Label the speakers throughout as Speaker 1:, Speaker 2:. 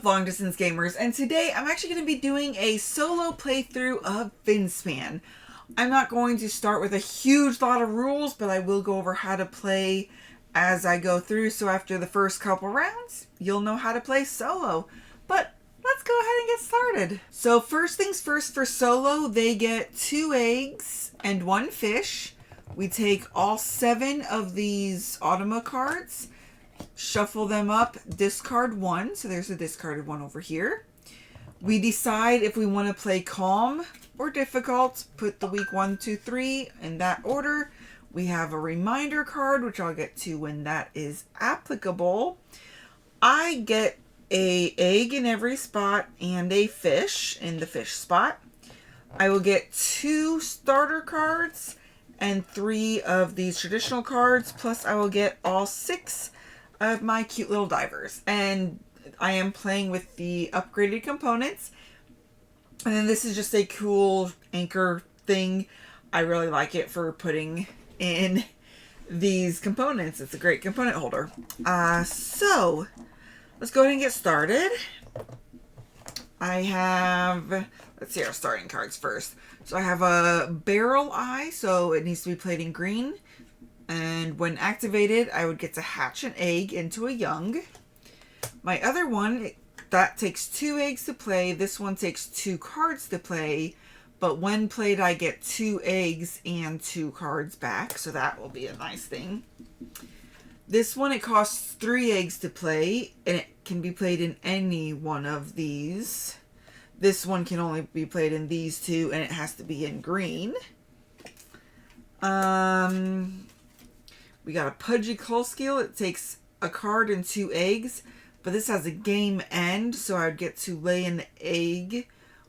Speaker 1: up, long distance gamers? And today I'm actually going to be doing a solo playthrough of Finspan. I'm not going to start with a huge lot of rules, but I will go over how to play as I go through. So after the first couple rounds, you'll know how to play solo. But let's go ahead and get started. So first things first, for solo, they get 2 eggs and 1 fish. We take all 7 of these Automa cards, shuffle them up, discard 1. So there's a discarded 1 over here. We decide if we want to play calm or difficult. Put the week 1, 2, 3 in that order. We have a reminder card, which I'll get to when that is applicable. I get an egg in every spot and a fish in the fish spot. I will get 2 starter cards and 3 of these traditional cards, plus I will get all 6 of my cute little divers. And I am playing with the upgraded components. And then this is just a cool anchor thing. I really like it for putting in these components. It's a great component holder. So let's go ahead and get started. I have, let's see our starting cards first. So I have a barrel eye, so it needs to be played in green. And when activated, I would get to hatch an egg into a young. My other one, that takes 2 eggs to play. This one takes 2 cards to play. But when played, I get 2 eggs and 2 cards back. So that will be a nice thing. This one, it costs 3 eggs to play. And it can be played in any one of these. This one can only be played in these 2. And it has to be in green. We got a Pudgy Skill. It takes a card and 2 eggs. But this has a game end, so I would get to lay an egg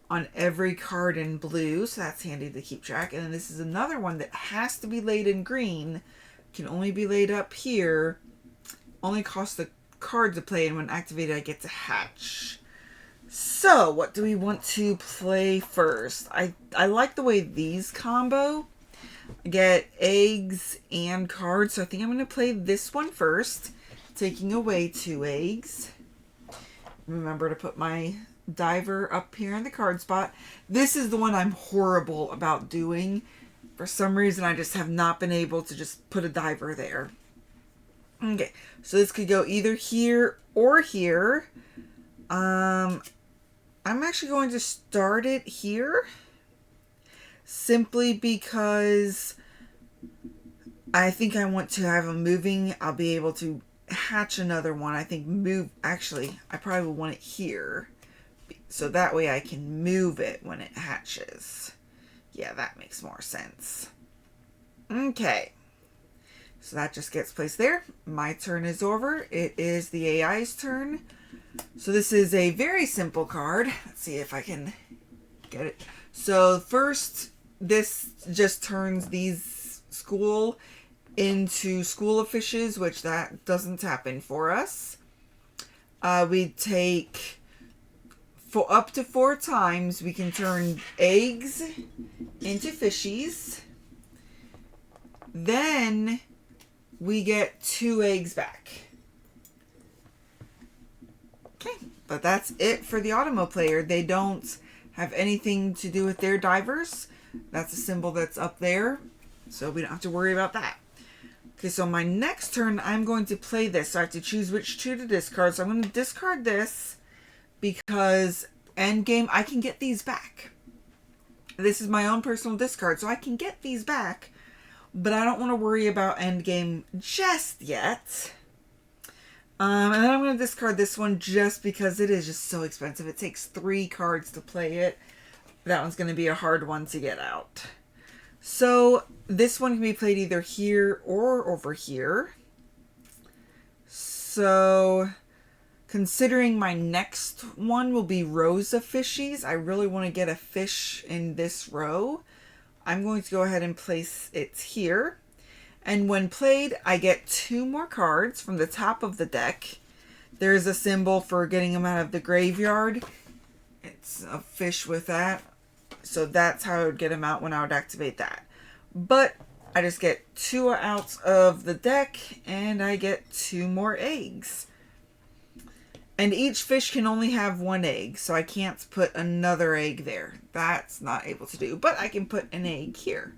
Speaker 1: on every card in blue. So that's handy to keep track. And then this is another one that has to be laid in green. Can only be laid up here. Only costs the card to play, and when activated, I get to hatch. So, what do we want to play first? I like the way these combo. I get eggs and cards, so I think I'm going to play this one first. Taking away 2 eggs. Remember to put my diver up here in the card spot. This is the one I'm horrible about doing. For some reason, I just have not been able to just put a diver there. Okay, so this could go either here or here. I'm actually going to start it here. Simply because I think I want to have them moving. I'll be able to hatch another one. I think actually I probably will want it here, so that way I can move it when it hatches. Yeah, that makes more sense. Okay, so that just gets placed there. My turn is over. It is the AI's turn. So this is a very simple card. Let's see if I can get it. So first, this just turns these school into School of Fishes, which that doesn't happen for us. We take, for up to 4 times, we can turn eggs into fishies. Then we get 2 eggs back. Okay, but that's it for the Automa player. They don't have anything to do with their divers. That's a symbol that's up there, so we don't have to worry about that. Okay, so my next turn, I'm going to play this. So I have to choose which 2 to discard. So I'm going to discard this because endgame, I can get these back. This is my own personal discard, so I can get these back. But I don't want to worry about endgame just yet. And then I'm going to discard this one just because it is just so expensive. It takes 3 cards to play it. That one's going to be a hard one to get out. So this one can be played either here or over here. So considering my next one will be rows of fishies, I really want to get a fish in this row. I'm going to go ahead and place it here. And when played, I get 2 more cards from the top of the deck. There's a symbol for getting them out of the graveyard. It's a fish with that. So that's how I would get them out when I would activate that. But I just get 2 out of the deck, and I get 2 more eggs. And each fish can only have one egg, so I can't put another egg there. That's not able to do, but I can put an egg here.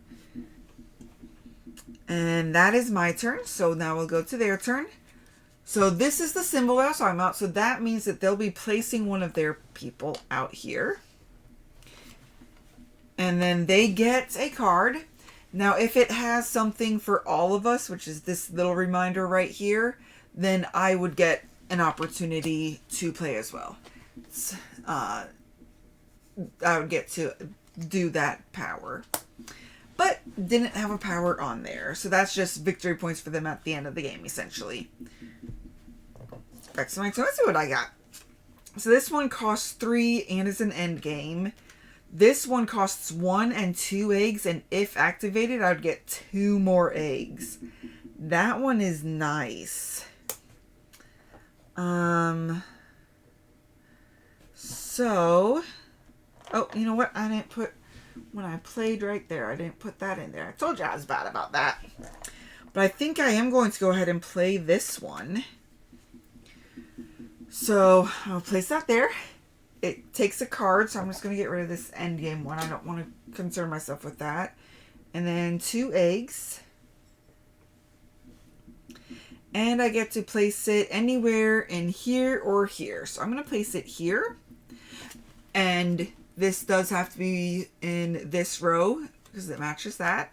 Speaker 1: And that is my turn, so now we'll go to their turn. So this is the symbol I was talking about, so that means that they'll be placing one of their people out here. And then they get a card. Now if it has something for all of us, which is this little reminder right here, then I would get an opportunity to play as well. I would get to do that power. But didn't have a power on there. So that's just victory points for them at the end of the game, essentially. Back to my turn. Let's see what I got. So this one costs 3 and is an end game. This one costs 1 and 2 eggs. And if activated, I would get 2 more eggs. That one is nice. So, oh, you know what? I didn't put, when I played right there, I didn't put that in there. I told you I was bad about that. But I think I am going to go ahead and play this one. So, I'll place that there. It takes a card, so I'm just going to get rid of this end game one. I don't want to concern myself with that. And then 2 eggs. And I get to place it anywhere in here or here. So I'm going to place it here. And this does have to be in this row because it matches that.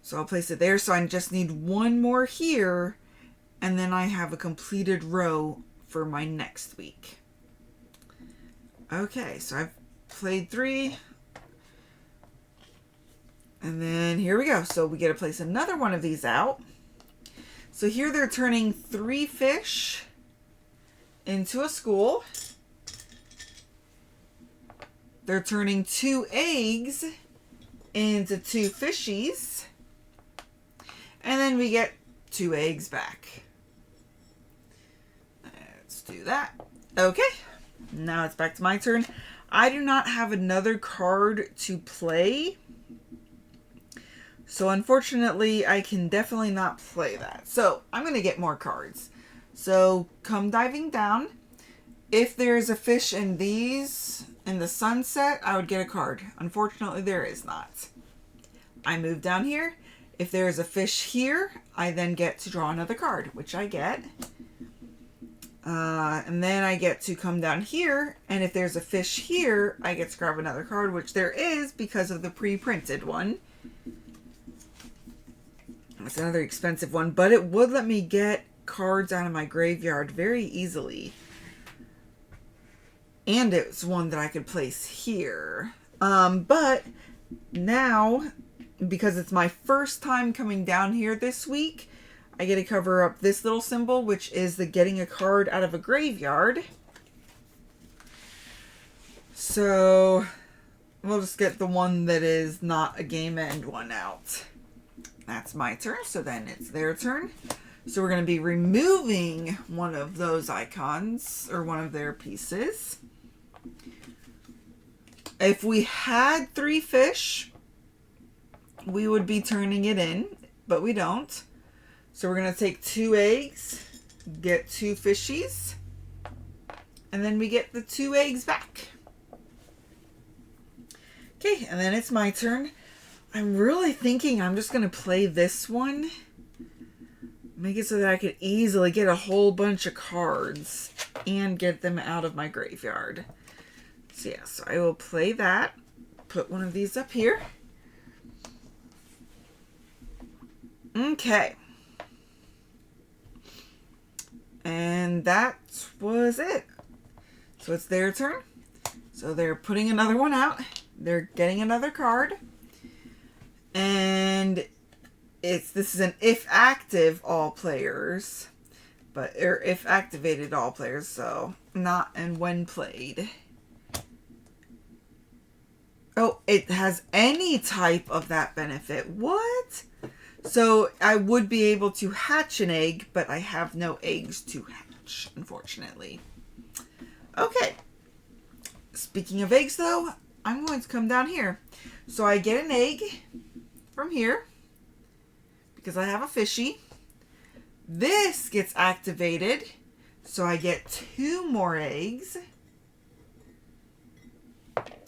Speaker 1: So I'll place it there. So I just need 1 more here. And then I have a completed row for my next week. Okay, so I've played 3. And then here we go. So we get to place another one of these out. So here they're turning 3 fish into a school. They're turning 2 eggs into 2 fishies. And then we get 2 eggs back. Let's do that. Okay. Now it's back to my turn. I do not have another card to play. So unfortunately, I can definitely not play that. So I'm going to get more cards. So come diving down. If there's a fish in these, in the sunset, I would get a card. Unfortunately, there is not. I move down here. If there is a fish here, I then get to draw another card, which I get. And then I get to come down here. And if there's a fish here, I get to grab another card, which there is because of the pre-printed one. It's another expensive one, but it would let me get cards out of my graveyard very easily. And it's one that I could place here. But now, because it's my first time coming down here this week, I get to cover up this little symbol, which is the getting a card out of a graveyard. So we'll just get the one that is not a game end one out. That's my turn, so then it's their turn. So we're going to be removing one of those icons, or one of their pieces. If we had 3 fish, we would be turning it in, but we don't. So we're going to take 2 eggs, get 2 fishies, and then we get the 2 eggs back. Okay, and then it's my turn. I'm really thinking I'm just going to play this one. Make it so that I could easily get a whole bunch of cards and get them out of my graveyard. So yeah, so I will play that. Put one of these up here. Okay. And that was it. So it's their turn. So they're putting another one out. They're getting another card. And this is an if active all players, or if activated all players, so not and when played. Oh, it has any type of that benefit. What? So I would be able to hatch an egg, but I have no eggs to hatch, unfortunately. Okay. Speaking of eggs, though, I'm going to come down here. So I get an egg from here because I have a fishy. This gets activated. So I get 2 more eggs.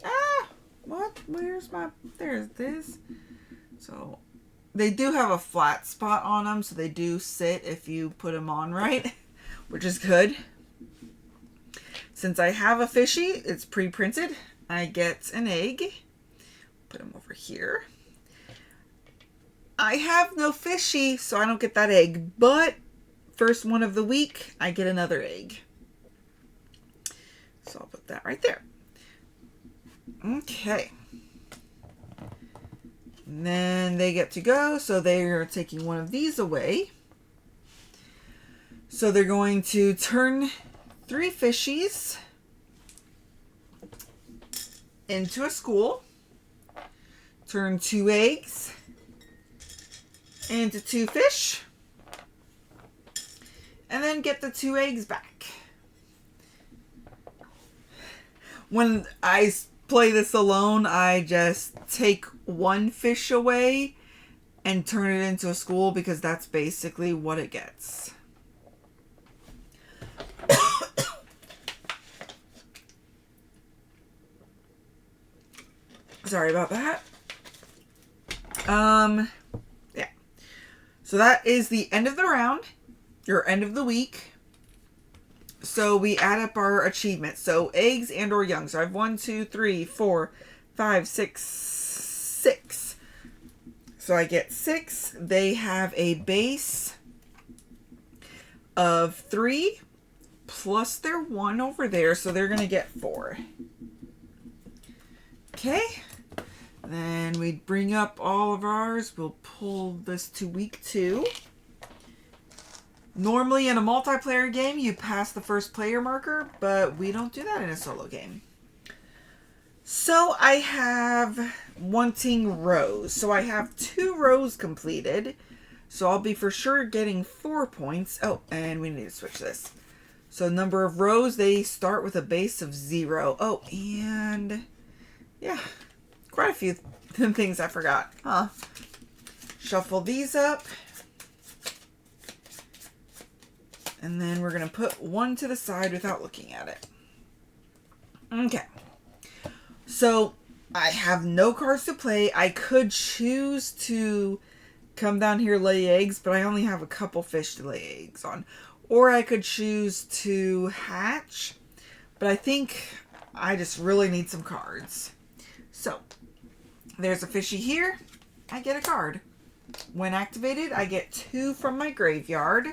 Speaker 1: Ah, what? Where's my, there's this. So they do have a flat spot on them, so they do sit if you put them on right, which is good. Since I have a fishy, it's pre-printed, I get an egg. Put them over here. I have no fishy, so I don't get that egg, but first one of the week, I get another egg. So I'll put that right there. Okay. And then they get to go, so they're taking one of these away. So they're going to turn 3 fishies into a school, turn 2 eggs into 2 fish, and then get the 2 eggs back. When I play this alone, I just take 1 fish away and turn it into a school because that's basically what it gets. Sorry about that. Yeah. So that is the end of the round, or end of the week. So we add up our achievements. So eggs and or young. So I have 1, 2, 3, 4, 5, 6, 6. So I get 6. They have a base of 3 plus their 1 over there. So they're going to get 4. Okay. Then we bring up all of ours. We'll pull this to week 2. Normally in a multiplayer game, you pass the first player marker, but we don't do that in a solo game. So I have wanting rows. So I have 2 rows completed. So I'll be for sure getting 4 points. Oh, and we need to switch this. So number of rows, they start with a base of 0. Oh, and yeah, quite a few things I forgot. Huh. Shuffle these up. And then we're going to put 1 to the side without looking at it. Okay. So I have no cards to play. I could choose to come down here, lay eggs, but I only have a couple fish to lay eggs on. Or I could choose to hatch, but I think I just really need some cards. So there's a fishy here. I get a card. When activated, I get 2 from my graveyard.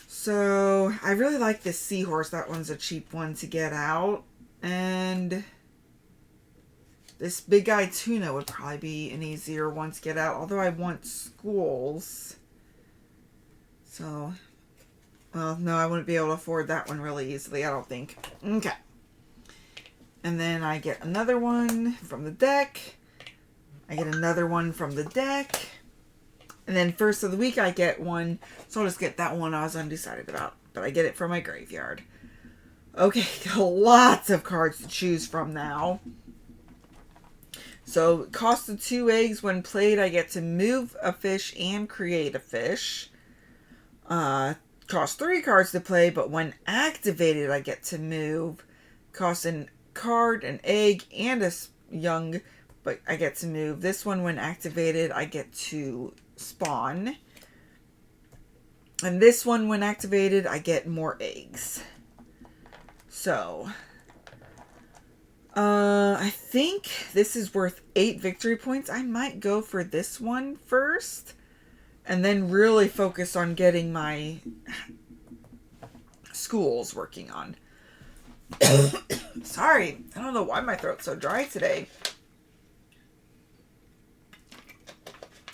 Speaker 1: So I really like this seahorse. That one's a cheap one to get out. And this big guy tuna would probably be an easier one to get out. Although I want schools. So, well, no, I wouldn't be able to afford that one really easily, I don't think. Okay. And then I get another one from the deck. I get another one from the deck. And then first of the week, I get one. So I'll just get that one I was undecided about. But I get it from my graveyard. Okay, lots of cards to choose from now. So, cost of 2 eggs. When played, I get to move a fish and create a fish. Cost 3 cards to play, but when activated, I get to move. Cost a card, an egg, and a young, but I get to move. This one, when activated, I get to spawn. And this one, when activated, I get more eggs. So, I think this is worth 8 victory points. I might go for this one first, and then really focus on getting my schools working on. Sorry, I don't know why my throat's so dry today.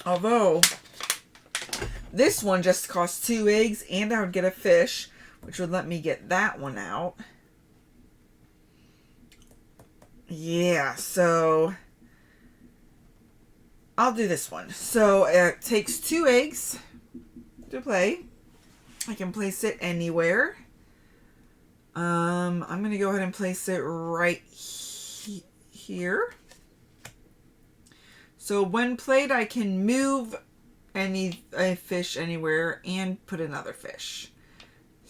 Speaker 1: Although, this one just costs 2 eggs, and I would get a fish, which would let me get that one out. Yeah, so I'll do this one. So it takes 2 eggs to play. I can place it anywhere. I'm going to go ahead and place it right here. So when played, I can move a fish anywhere and put another fish.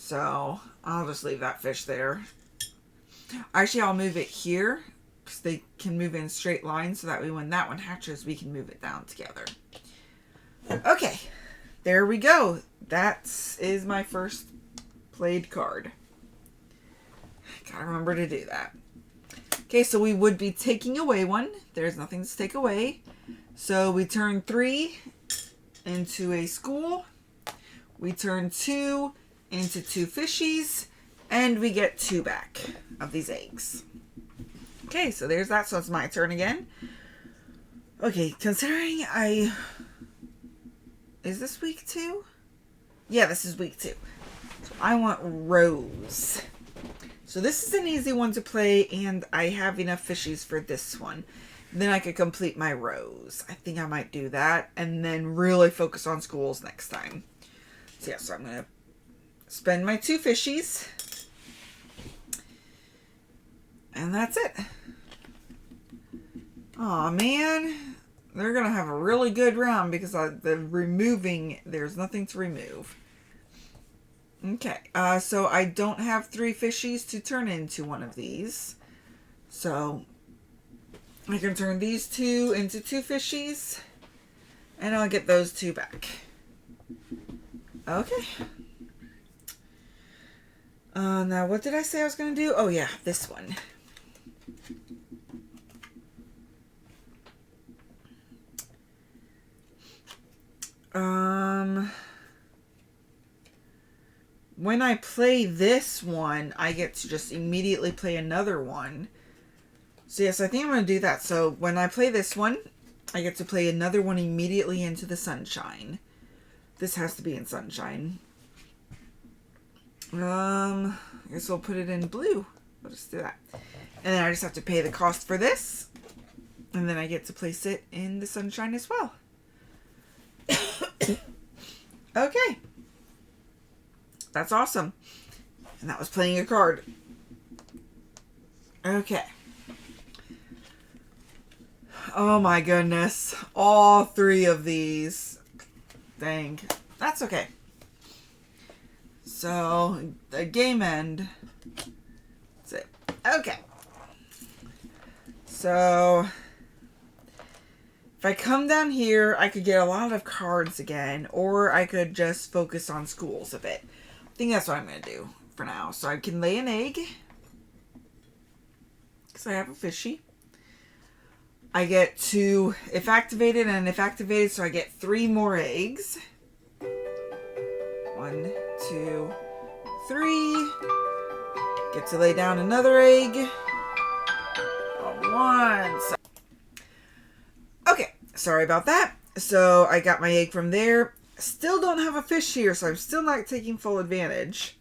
Speaker 1: So I'll just leave that fish there. Actually, I'll move it here because they can move in straight lines, so that way when that one hatches, we can move it down together. Okay, there we go. That is my first played card. Gotta remember to do that. Okay, so we would be taking away one. There's nothing to take away. So we turn 3 into a school. We turn 2 into 2 fishies. And we get 2 back of these eggs. Okay, so there's that. So it's my turn again. Okay, considering is this week 2? Yeah, this is week 2. So I want rows. So this is an easy one to play, and I have enough fishies for this one. Then I could complete my rows. I think I might do that, and then really focus on schools next time. So yeah, so I'm going to spend my 2 fishies. And that's it. Aw, man. They're going to have a really good round because there's nothing to remove. Okay, so I don't have 3 fishies to turn into one of these. So I can turn these 2 into 2 fishies. And I'll get those 2 back. Okay. Now what did I say I was going to do? Oh yeah, this one. When I play this one, I get to just immediately play another one. So yes, I think I'm going to do that. So when I play this one, I get to play another one immediately into the sunshine. This has to be in sunshine. I guess we'll put it in blue. We'll just do that. And then I just have to pay the cost for this. And then I get to place it in the sunshine as well. Okay. That's awesome. And that was playing a card. Okay. Oh my goodness. All 3 of these. Dang. That's okay. So, the game end. That's it. Okay. So, if I come down here, I could get a lot of cards again, or I could just focus on schools a bit. I think that's what I'm going to do for now. So I can lay an egg, because I have a fishy. I get to, if activated, and if activated, so I get 3 more eggs. 1, 2, 3. Get to lay down another egg. Once. Okay, sorry about that. So I got my egg from there. Still don't have a fish here, so I'm still not taking full advantage.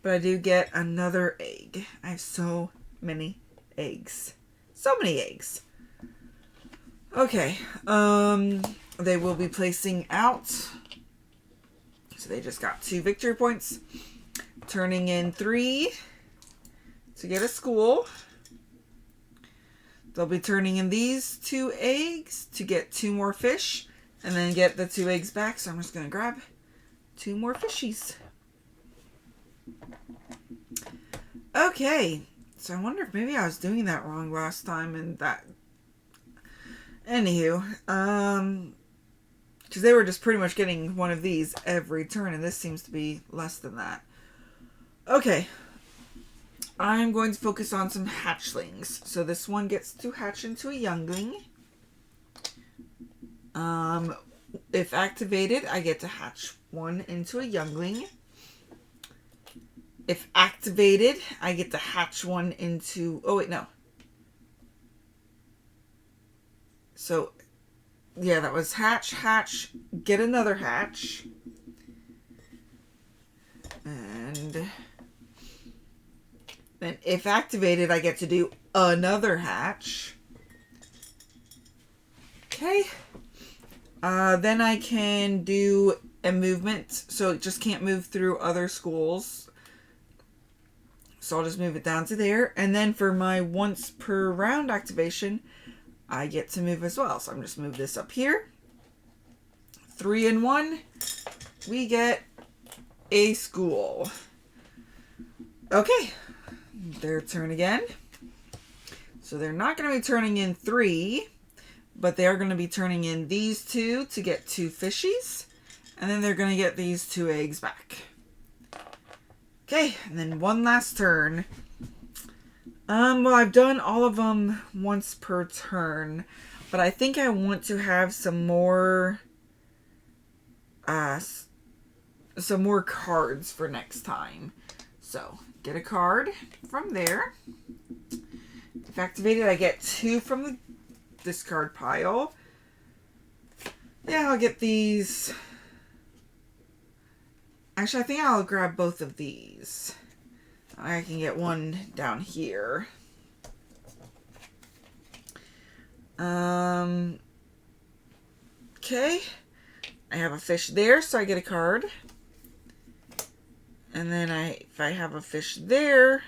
Speaker 1: But I do get another egg. I have so many eggs. So many eggs. Okay. They will be placing out. So they just got 2 victory points. Turning in 3 to get a school. They'll be turning in these 2 eggs to get 2 more fish. And then get the 2 eggs back. So I'm just going to grab 2 more fishies. Okay. So I wonder if maybe I was doing that wrong last time. And that... Anywho. Because they were just pretty much getting one of these every turn. And this seems to be less than that. Okay. I'm going to focus on some hatchlings. So this one gets to hatch into a youngling. If activated, I get to hatch one into a youngling. If activated, I get to hatch one into... Oh, wait, no. So, yeah, that was hatch, hatch, get another hatch. And then if activated, I get to do another hatch. Okay. Then I can do a movement, so it just can't move through other schools. So I'll just move it down to there. And then for my once per round activation, I get to move as well. So I'm just move this up here. 3 and 1. We get a school. Okay, their turn again. So they're not going to be turning in 3, but they are going to be turning in these 2 to get 2 fishies. And then they're going to get these 2 eggs back. Okay, and then one last turn. Well, I've done all of them once per turn, but I think I want to have some more cards for next time. So, get a card from there. If activated, I get 2 from the discard pile. Yeah, I'll get these. Actually, I think I'll grab both of these. I can get one down here. Okay. I have a fish there, so I get a card. And then if I have a fish there,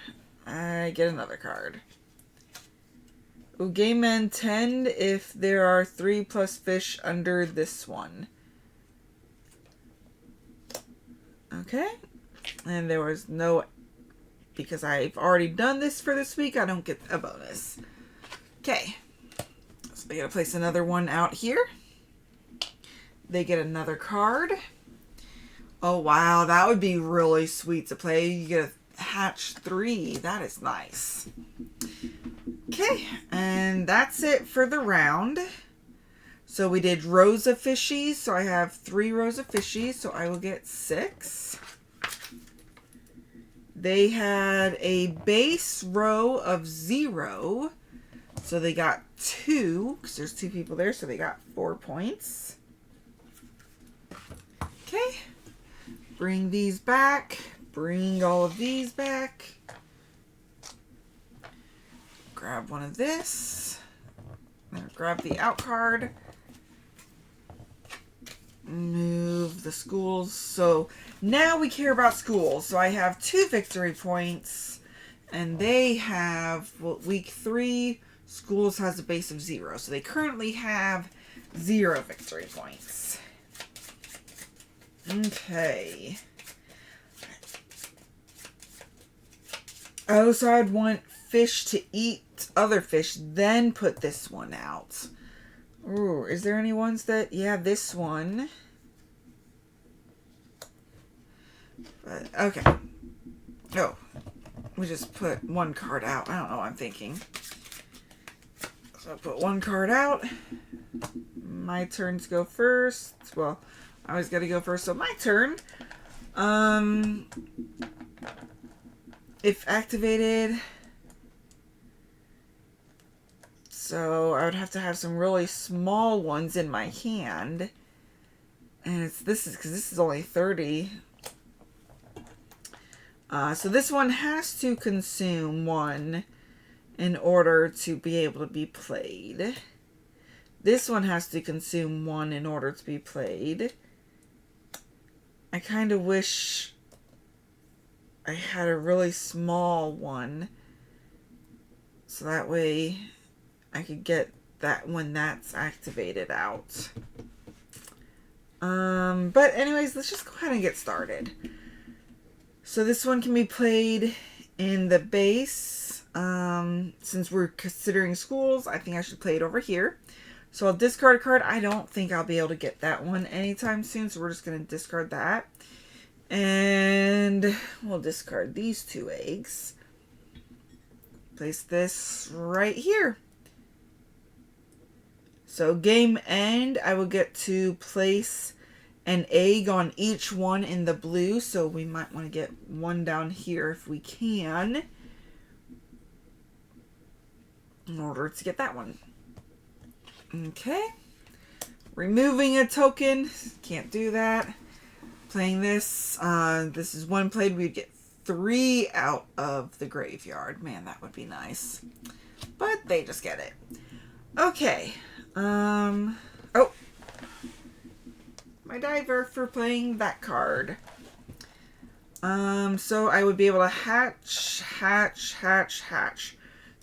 Speaker 1: I get another card. Ooh, game end 10 if there are 3 plus fish under this one. Okay. And there was no... Because I've already done this for this week, I don't get a bonus. Okay. So they gotta place another one out here. They get another card. Oh, wow. That would be really sweet to play. You get a hatch 3. That is nice. Okay. And that's it for the round. So we did rows of fishies. So I have 3 rows of fishies. So I will get 6. They had a base row of 0. So they got 2. Because there's 2 people there. So they got 4 points. Okay. Bring these back. Bring all of these back. Grab one of this. Grab the out card. Move the schools. So now we care about schools. So I have 2 victory points. And they have, well, week 3, schools has a base of 0. So they currently have 0 victory points. Okay. Oh, so I'd want fish to eat other fish, then put this one out. Ooh, is there any ones that... Yeah, this one. But, okay. Oh. We just put 1 card out. I don't know what I'm thinking. So I put 1 card out. My turn to go first. Well, I always gotta go first, so my turn. If activated... So I would have to have some really small ones in my hand. And this is only 30. So this one has to consume 1 in order to be able to be played. This one has to consume 1 in order to be played. I kind of wish I had a really small one. So that way I could get that when that's activated out. But anyways, let's just go ahead and get started. So this one can be played in the base. Since we're considering schools, I think I should play it over here. So I'll discard a card. I don't think I'll be able to get that one anytime soon, so we're just going to discard that. And we'll discard these 2 eggs. Place this right here. So game end, I will get to place an egg on each one in the blue. So we might want to get 1 down here if we can, in order to get that one. Okay. Removing a token. Can't do that. Playing this. This is 1 played. We'd get 3 out of the graveyard. Man, that would be nice. But they just get it. Okay. Oh. My diver for playing that card. So I would be able to hatch.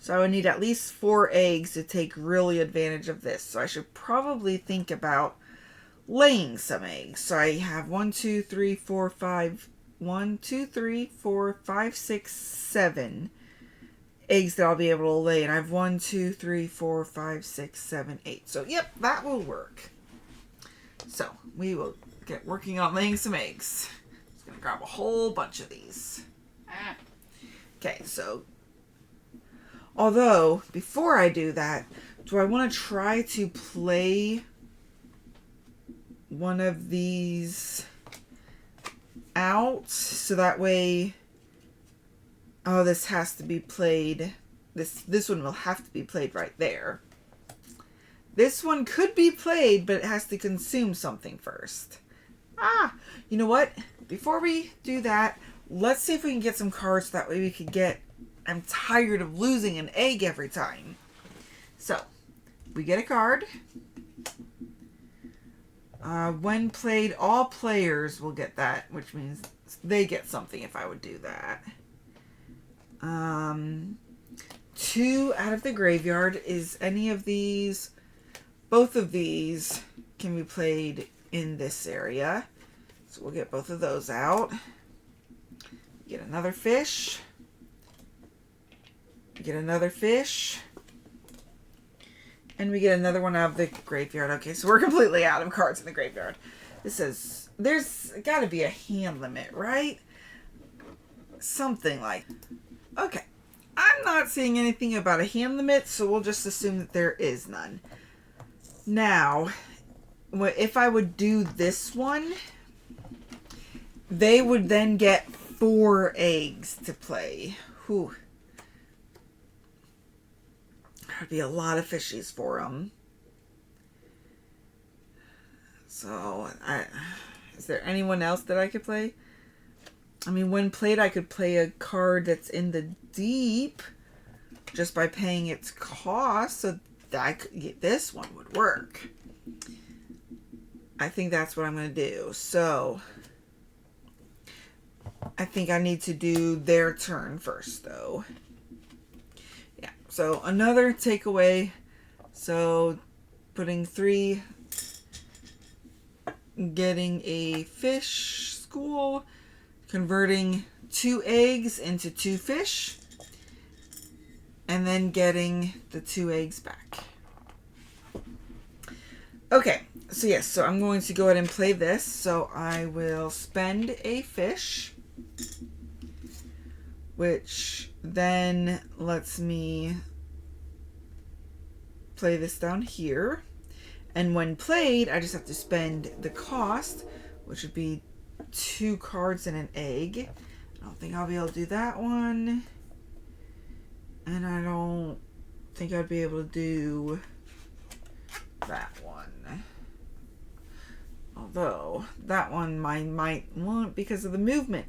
Speaker 1: So I would need at least 4 eggs to take really advantage of this. So I should probably think about laying some eggs. So I have 1, 2, 3, 4, 5, 1, 2, 3, 4, 5, 6, 7 eggs that I'll be able to lay. And I have 1, 2, 3, 4, 5, 6, 7, 8. So, yep, that will work. So, we will get working on laying some eggs. Just going to grab a whole bunch of these. Okay, so, although, before I do that, do I want to try to play one of these out? So that way, oh, this has to be played. This one will have to be played right there. This one could be played, but it has to consume something first. You know what? Before we do that, let's see if we can get some cards so that way we could get... I'm tired of losing an egg every time. So, we get a card. When played, all players will get that, which means they get something if I would do that. 2 out of the graveyard. Is any of these... Both of these can be played in this area. So we'll get both of those out. Get another fish. Get another fish. And we get another one out of the graveyard. Okay, so we're completely out of cards in the graveyard. This says, there's got to be a hand limit, right? Something like... Okay. I'm not seeing anything about a hand limit, so we'll just assume that there is none. Now, if I would do this one, they would then get 4 eggs to play. Whew. That'd be a lot of fishies for them. So, is there anyone else that I could play? I mean, when played, I could play a card that's in the deep just by paying its cost, so that this one would work. I think that's what I'm going to do. So, I think I need to do their turn first, though. Yeah, so another takeaway. So, putting 3, getting a fish school, converting 2 eggs into 2 fish, and then getting the 2 eggs back. Okay, so yes, so I'm going to go ahead and play this. So I will spend a fish, which then lets me play this down here. And when played, I just have to spend the cost, which would be 2 cards and an egg. I don't think I'll be able to do that one. And I don't think I'd be able to do that one. Although, that one I might want because of the movement.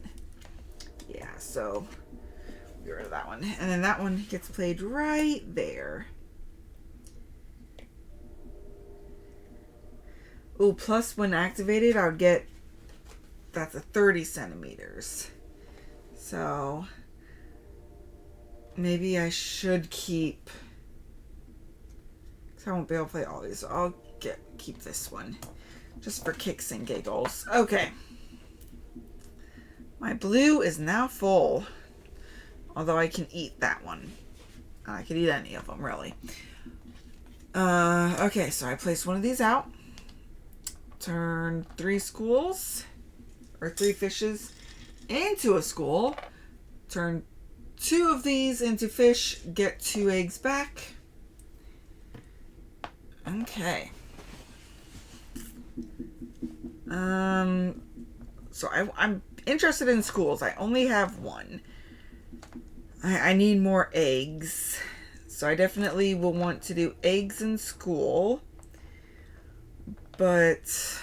Speaker 1: Yeah, so get rid of that one. And then that one gets played right there. Oh, plus when activated, I'll get... That's a 30 centimeters. So... Maybe I should keep... Because I won't be able to play all these. So I'll keep this one. Just for kicks and giggles. Okay. My blue is now full. Although I can eat that one. I could eat any of them, really. Okay, so I placed one of these out. Turn 3 schools. Or 3 fishes into a school. Turn 2 of these into fish. Get 2 eggs back. Okay. So I'm interested in schools. I only have 1. I need more eggs. So I definitely will want to do eggs in school. But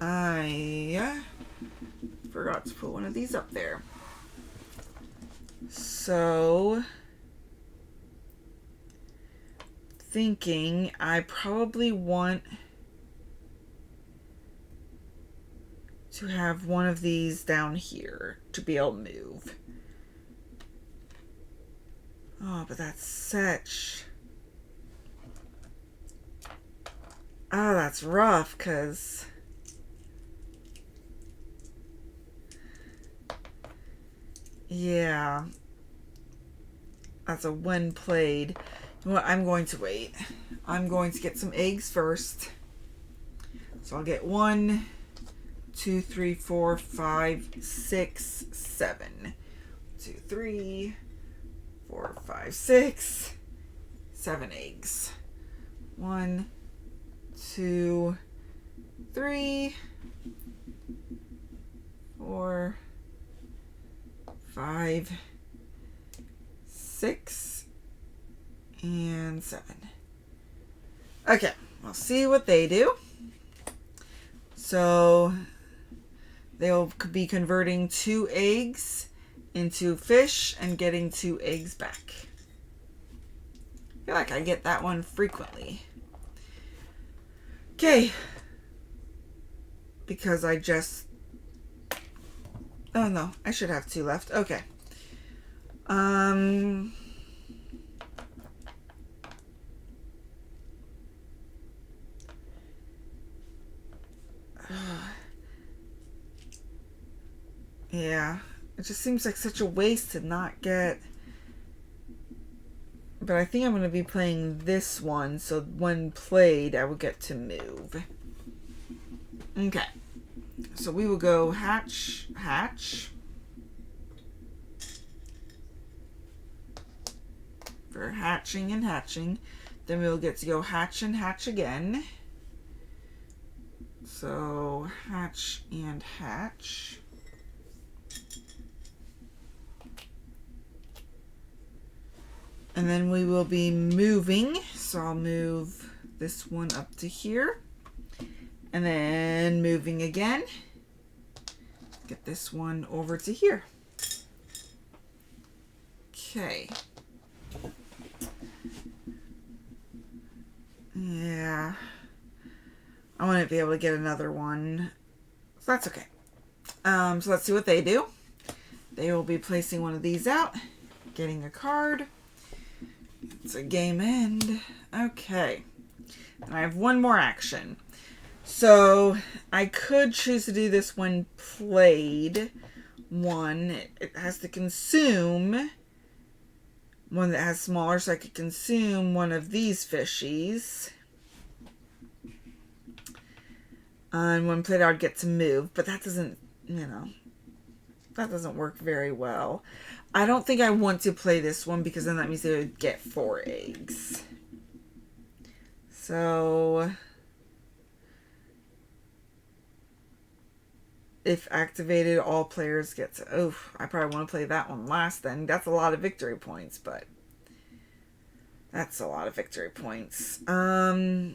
Speaker 1: I forgot to put one of these up there. So thinking I probably want to have one of these down here to be able to move. Oh, but that's such... Oh, that's rough, because... Yeah. That's a when played. You know what? I'm going to wait. I'm going to get some eggs first. So I'll get 1, 2, 3, 4, 5, 6, 7. 2, 3, 4, 5, 6, 7 eggs. 1, 2, 3, 4, 5, 6, and 7. Okay, we'll see what they do. So they'll be converting 2 eggs into fish and getting 2 eggs back. I feel like I get that one frequently. Okay. Because I just... Oh no, I should have 2 left. Okay. Yeah, it just seems like such a waste to not get... But I think I'm going to be playing this one, so when played, I will get to move. Okay, so we will go hatch, hatch. For hatching and hatching. Then we'll get to go hatch and hatch again. So hatch and hatch. And then we will be moving. So I'll move this one up to here. And then moving again. Get this one over to here. Okay. Yeah. I want to be able to get another one. So that's okay. So let's see what they do. They will be placing one of these out. Getting a card. It's a game end. Okay. And I have one more action. So I could choose to do this when played. One, it has to consume one that has smaller, so I could consume one of these fishies. And when played, I would get to move, but that doesn't, you know, that doesn't work very well. I don't think I want to play this one because then that means they would get 4 eggs. So if activated, all players get to... Oh, I probably want to play that one last then. That's a lot of victory points, but... That's a lot of victory points. Although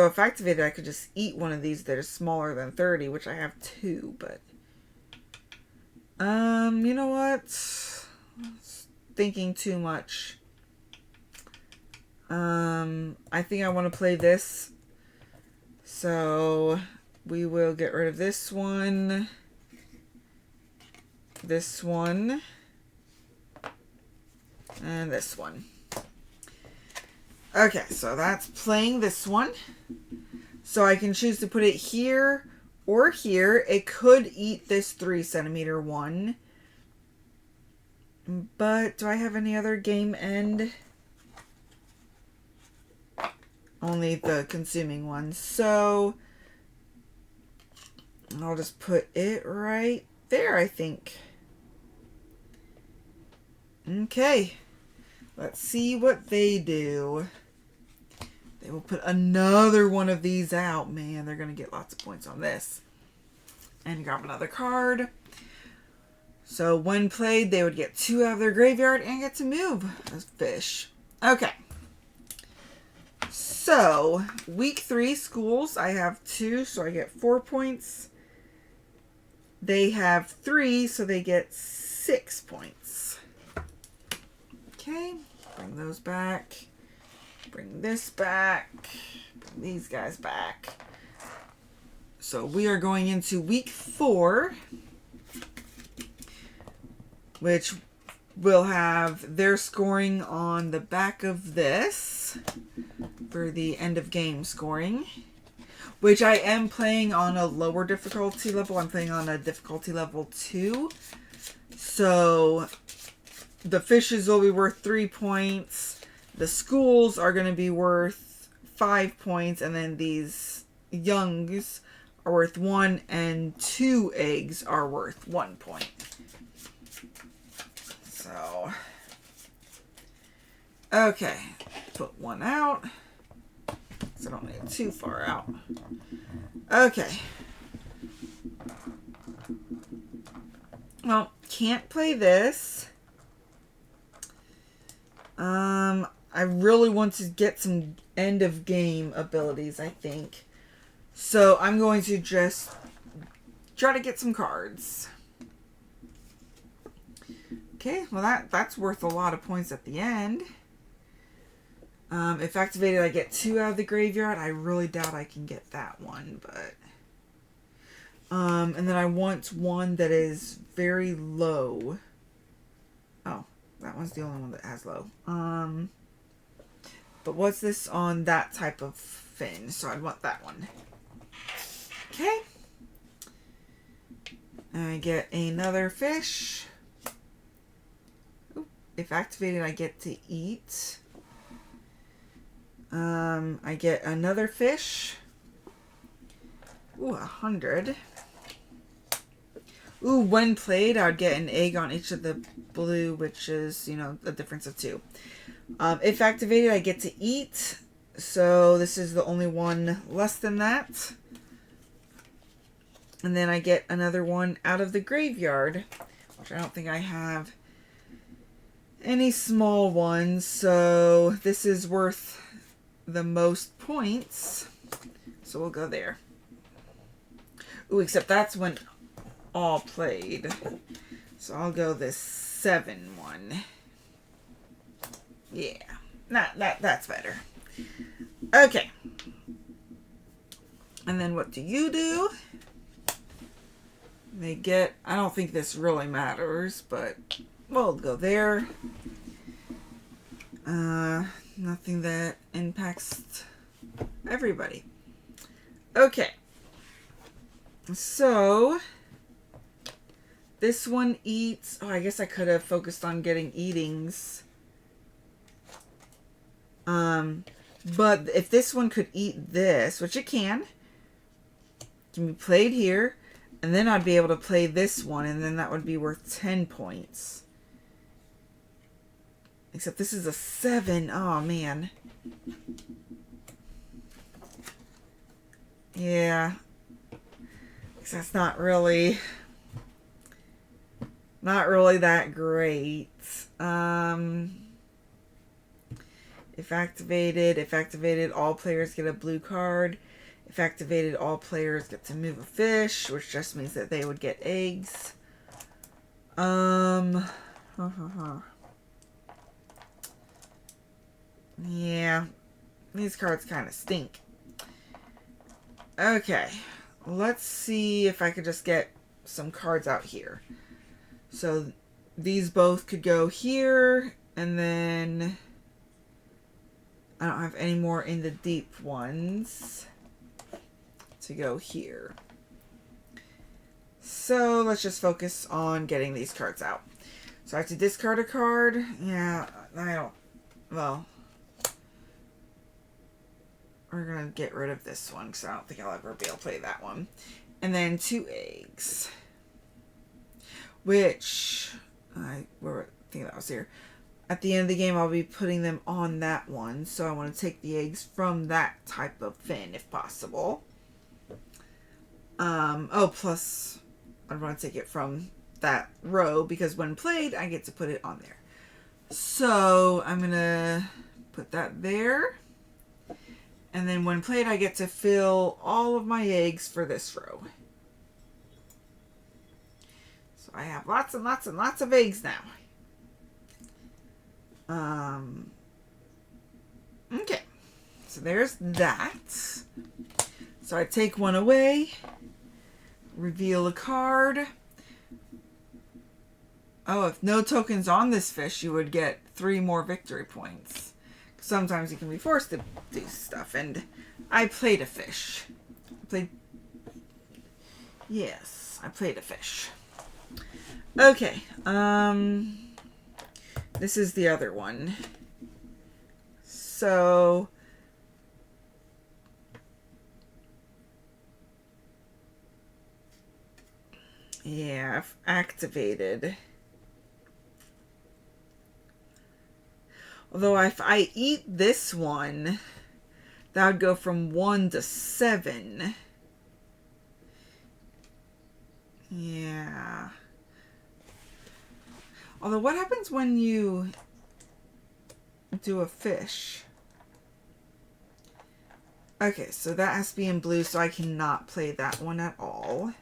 Speaker 1: if activated, I could just eat one of these that are smaller than 30, which I have 2, but... you know what? Thinking too much. I think I want to play this. So... we will get rid of this one, and this one. Okay, so that's playing this one. So I can choose to put it here or here. It could eat this 3 centimeter one. But do I have any other game end? Only the consuming one. So... I'll just put it right there, I think. Okay. Let's see what they do. They will put another one of these out. Man, they're going to get lots of points on this. And grab another card. So when played, they would get 2 out of their graveyard and get to move a fish. Okay. So, week 3 schools, I have 2, so I get 4 points. They have 3, so they get 6 points. Okay, bring those back. Bring this back. Bring these guys back. So we are going into week 4, which will have their scoring on the back of this for the end of game scoring. Which I am playing on a lower difficulty level. I'm playing on a difficulty level 2. So the fishes will be worth 3 points. The schools are going to be worth 5 points. And then these youngs are worth 1. And 2 eggs are worth 1 point. So, okay. Put 1 out. So I don't need it too far out. Okay. Well, can't play this. I really want to get some end of game abilities, I think. So I'm going to just try to get some cards. Okay, well that's worth a lot of points at the end. If activated, I get 2 out of the graveyard. I really doubt I can get that one, but... and then I want one that is very low. Oh, that one's the only one that has low. But what's this on that type of fin? So I'd want that one. Okay. I get another fish. Ooh, if activated, I get to eat. I get another fish. Ooh, 100. Ooh, when played, I would get an egg on each of the blue, which is, you know, a difference of 2. If activated, I get to eat. So this is the only one less than that. And then I get another one out of the graveyard, which I don't think I have any small ones. So this is worth the most points. So we'll go there. Ooh, except that's when all played. So I'll go this 7 one. Yeah, that's better. Okay. And then what do you do? They get, I don't think this really matters, but we'll go there. Nothing that impacts everybody. Okay. So this one eats. Oh, I guess I could have focused on getting eatings. But if this one could eat this, which it can be played here, and then I'd be able to play this one, and then that would be worth 10 points. Except this is a 7. Oh, man. Yeah. That's not really that great. If activated, all players get a blue card. If activated, all players get to move a fish, which just means that they would get eggs. Yeah, these cards kind of stink. Okay, let's see if I could just get some cards out here. So these both could go here, and then I don't have any more in the deep ones to go here. So let's just focus on getting these cards out. So I have to discard a card. Yeah, I don't, well, we're going to get rid of this one because I don't think I'll ever be able to play that one. And then 2 eggs. Which, I think that was here. At the end of the game, I'll be putting them on that one. So I want to take the eggs from that type of fin if possible. Oh, plus I want to take it from that row because when played, I get to put it on there. So I'm going to put that there. And then when played, I get to fill all of my eggs for this row. So I have lots and lots and lots of eggs now. Okay. So there's that. So I take one away. Reveal a card. Oh, if no tokens on this fish, you would get 3 more victory points. Sometimes you can be forced to do stuff, and I played a fish. I played a fish. Okay. This is the other one. So yeah, I've activated. Although if I eat this one, that would go from 1 to 7. Yeah. Although what happens when you do a fish? Okay, so that has to be in blue, so I cannot play that one at all.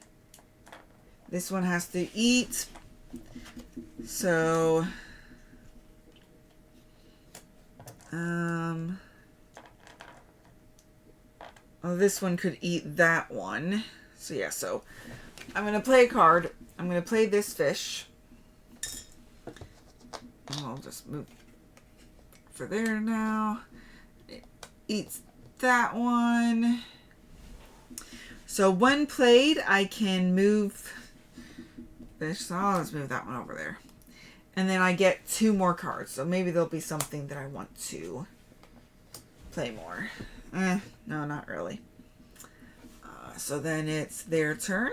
Speaker 1: This one has to eat. So oh, this one could eat that one. So yeah, so I'm going to play a card. I'm going to play this fish. I'll just move for there now. It eats that one. So when played, I can move fish. So let's move that one over there. And then I get 2 more cards. So maybe there'll be something that I want to play more. No, not really. So then it's their turn.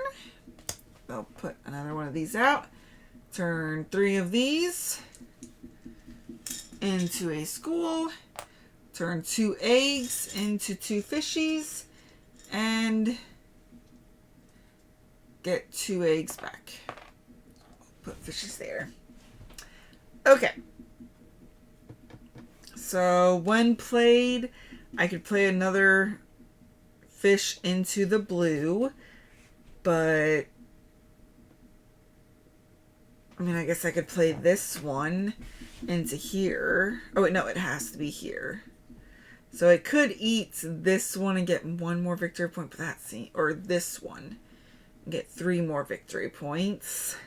Speaker 1: They'll put another one of these out. Turn 3 of these into a school. Turn 2 eggs into 2 fishies. And get 2 eggs back. Put fishes there. Okay. So when played, I could play another fish into the blue, but I mean, I guess I could play this one into here. Oh wait, no, it has to be here. So it could eat this one and get 1 more victory point, but that's or this one and get 3 more victory points.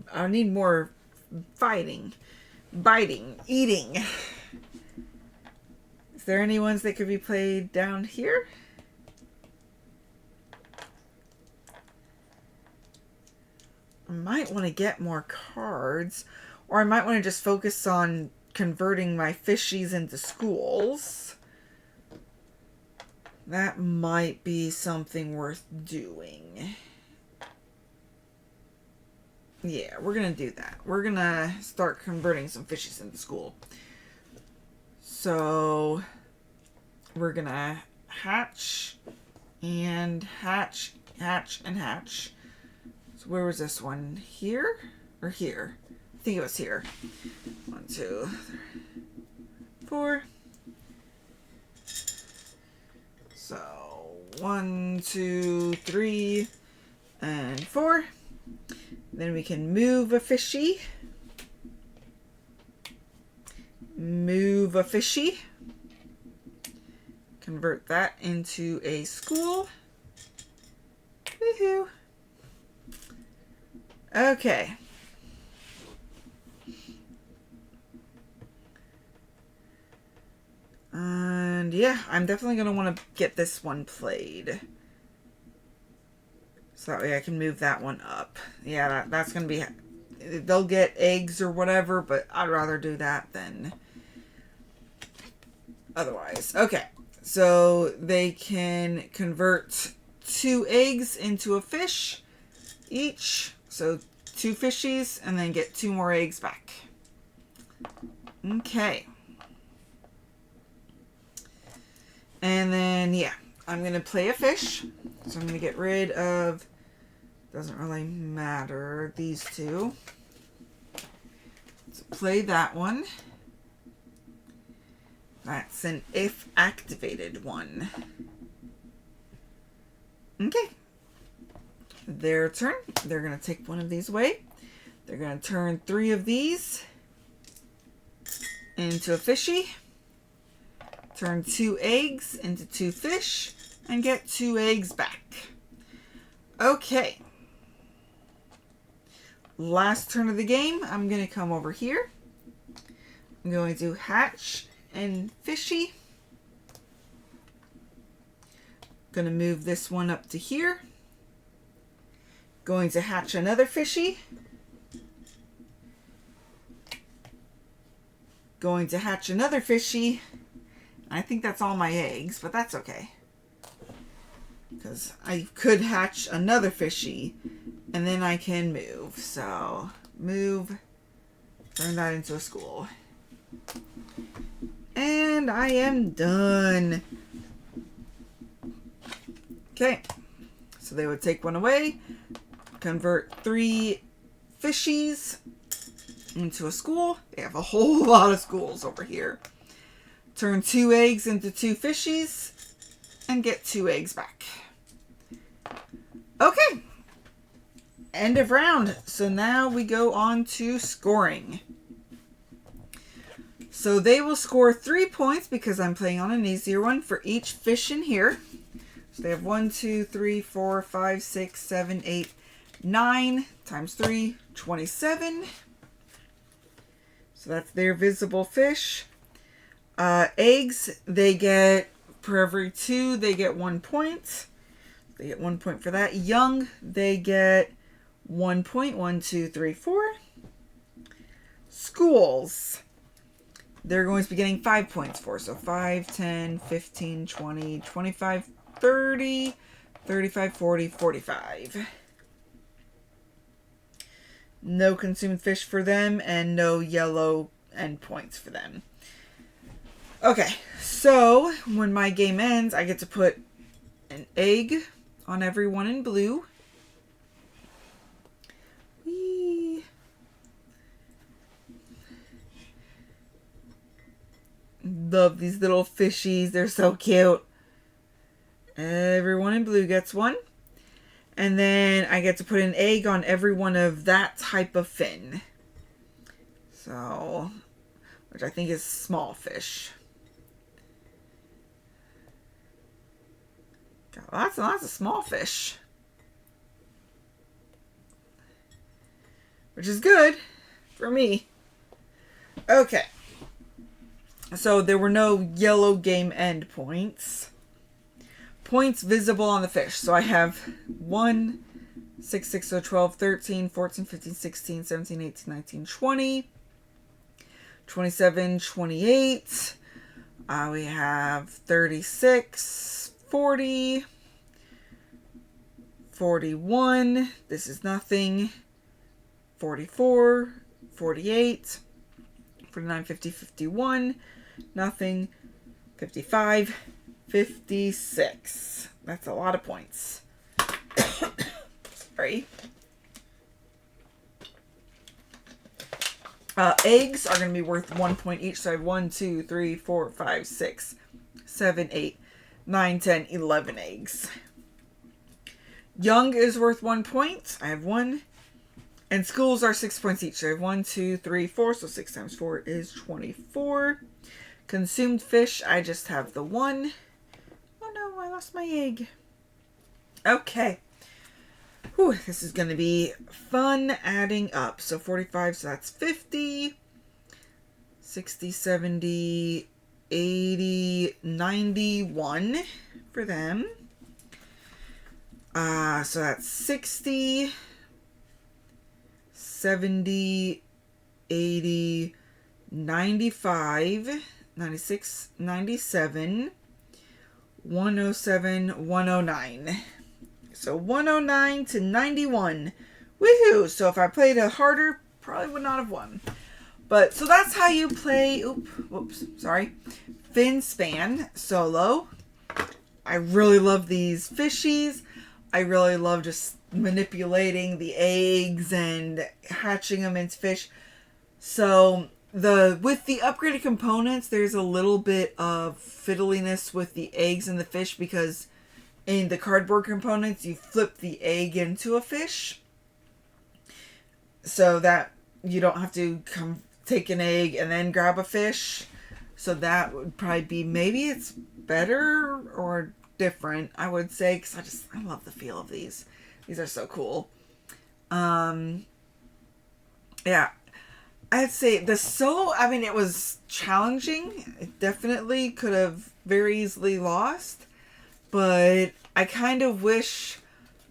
Speaker 1: I need more fighting, biting, eating. Is there any ones that could be played down here? I might want to get more cards, or I might want to just focus on converting my fishies into schools. That might be something worth doing. Yeah, we're going to do that. We're going to start converting some fishies into school. So we're going to hatch and hatch, hatch, and hatch. So where was this one? Here or here? I think it was here. 1, 2, 3, 4. So 1, 2, 3, and 4. Then we can move a fishy. Move a fishy. Convert that into a school. Woohoo. Okay. And yeah, I'm definitely going to want to get this one played. So that way I can move that one up. Yeah, that's going to be... They'll get eggs or whatever, but I'd rather do that than otherwise. Okay, so they can convert 2 eggs into a fish each. So 2 fishies, and then get 2 more eggs back. Okay. And then, yeah, I'm going to play a fish. So I'm going to get rid of, doesn't really matter, these 2. So play that one. That's an if activated one. Okay. Their turn. They're going to take one of these away. They're going to turn 3 of these into a fishy. Turn 2 eggs into 2 fish and get 2 eggs back. Okay. Last turn of the game, I'm going to come over here. I'm going to hatch and fishy. Going to move this one up to here. Going to hatch another fishy. Going to hatch another fishy. I think that's all my eggs, but that's okay. Because I could hatch another fishy, and then I can move. So, move, turn that into a school. And I am done. Okay, so they would take one away, convert 3 fishies into a school. They have a whole lot of schools over here. Turn 2 eggs into 2 fishies and get 2 eggs back. Okay, end of round. So now we go on to scoring. So they will score 3 points because I'm playing on an easier one for each fish in here. So they have 1, 2, 3, 4, 5, 6, 7, 8, 9 times 3, 27. So that's their visible fish. Eggs, they get, for every 2, they get 1 point. They get 1 point for that. Young, they get 1 point. 1, 2, 3, 4. Schools, they're going to be getting 5 points for. So 5, 10, 15, 20, 25, 30, 35, 40, 45. No consumed fish for them and no yellow end points for them. Okay, so when my game ends, I get to put an egg on everyone in blue. Whee! Love these little fishies. They're so cute. Everyone in blue gets one. And then I get to put an egg on every one of that type of fin. So, which I think is small fish. Got lots and lots of small fish. Which is good for me. Okay. So there were no yellow game end points. Points visible on the fish. So I have 1, 6, 6, so 12, 13, 14, 15, 16, 17, 18, 19, 20, 27, 28. We have 36, 40, 41. This is nothing. 44, 48, 49, 50, 51. Nothing. 55. 56. That's a lot of points. Sorry. Eggs are going to be worth 1 point each. So I have 1, 2, 3, 4, 5, 6, 7, 8, 9, 10, 11 eggs. Young is worth 1 point. I have 1. And schools are 6 points each. So I have 1, 2, 3, 4. So 6 times 4 is 24. Consumed fish, I just have the 1. Oh no, I lost my egg. Okay. Whew, this is going to be fun adding up. So 45, so that's 50. 60, 70, 80, 91 for them. So that's 60, 70, 80, 95, 96, 97, 107, 109. So 109 to 91. Woohoo! So if I played a harder, probably would not have won. But, so that's how you play, Finspan solo. I really love these fishies. I really love just manipulating the eggs and hatching them into fish. So, with the upgraded components, there's a little bit of fiddliness with the eggs and the fish because in the cardboard components, you flip the egg into a fish. So that you don't have to take an egg and then grab a fish. So that would probably be, maybe it's better or different, I would say, because I love the feel of these. These are so cool. Yeah. I'd say the solo, I mean, it was challenging. It definitely could have very easily lost. But I kind of wish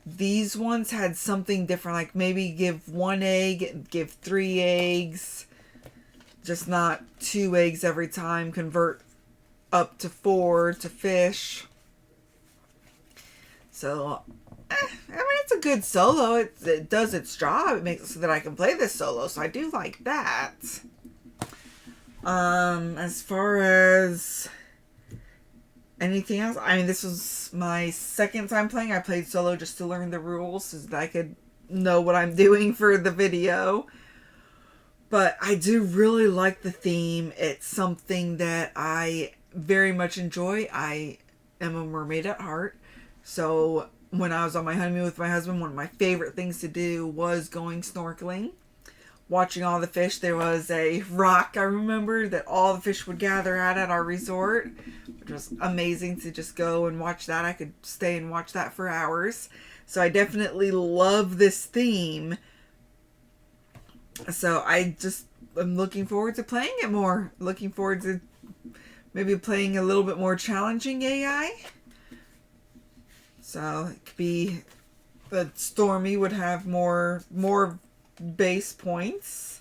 Speaker 1: these ones had something different, like maybe give 1 egg, give 3 eggs, just not 2 eggs every time, convert up to 4 to fish. So, I mean, it's a good solo. It does its job. It makes it so that I can play this solo, so I do like that. As far as anything else, I mean, this was my second time playing. I played solo just to learn the rules so that I could know what I'm doing for the video. But I do really like the theme. It's something that I very much enjoy. I am a mermaid at heart. So when I was on my honeymoon with my husband, one of my favorite things to do was going snorkeling. Watching all the fish. There was a rock, I remember, that all the fish would gather at our resort, which was amazing to just go and watch that. I could stay and watch that for hours. So I definitely love this theme. So I'm looking forward to playing it more. Looking forward to maybe playing a little bit more challenging AI. So it could be that Stormy would have more base points,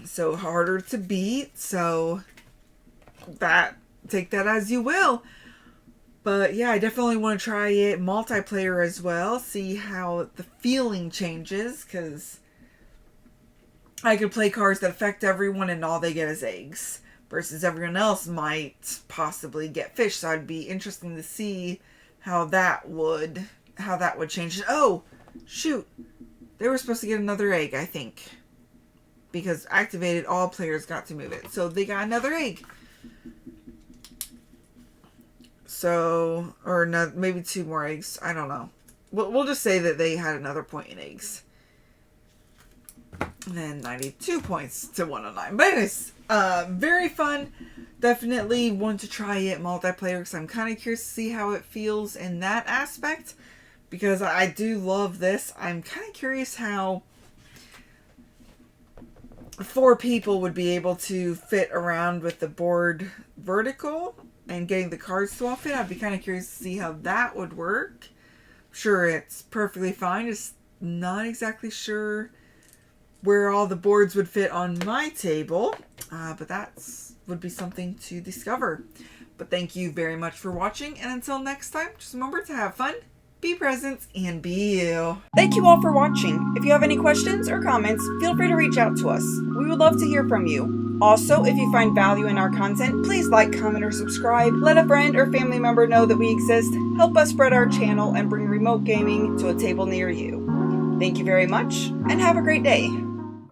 Speaker 1: so harder to beat, so take that as you will. But yeah, I definitely want to try it multiplayer as well, see how the feeling changes, because I could play cards that affect everyone and all they get is eggs, versus everyone else might possibly get fish. So it'd be interesting to see how that would change. Oh shoot, they were supposed to get another egg, I think. Because activated, all players got to move it. So they got another egg. So, or no, maybe 2 more eggs. I don't know. We'll just say that they had another point in eggs. And then 92 points to 109. But anyways, very fun. Definitely want to try it multiplayer because I'm kind of curious to see how it feels in that aspect. Because I do love this. I'm kind of curious how 4 people would be able to fit around with the board vertical and getting the cards to all fit. I'd be kind of curious to see how that would work. Sure, it's perfectly fine. Just not exactly sure where all the boards would fit on my table. But that would be something to discover. But thank you very much for watching. And until next time, just remember to have fun, be present, and be you.
Speaker 2: Thank you all for watching. If you have any questions or comments, feel free to reach out to us. We would love to hear from you. Also, if you find value in our content, please like, comment, or subscribe. Let a friend or family member know that we exist. Help us spread our channel and bring remote gaming to a table near you. Thank you very much, and have a great day.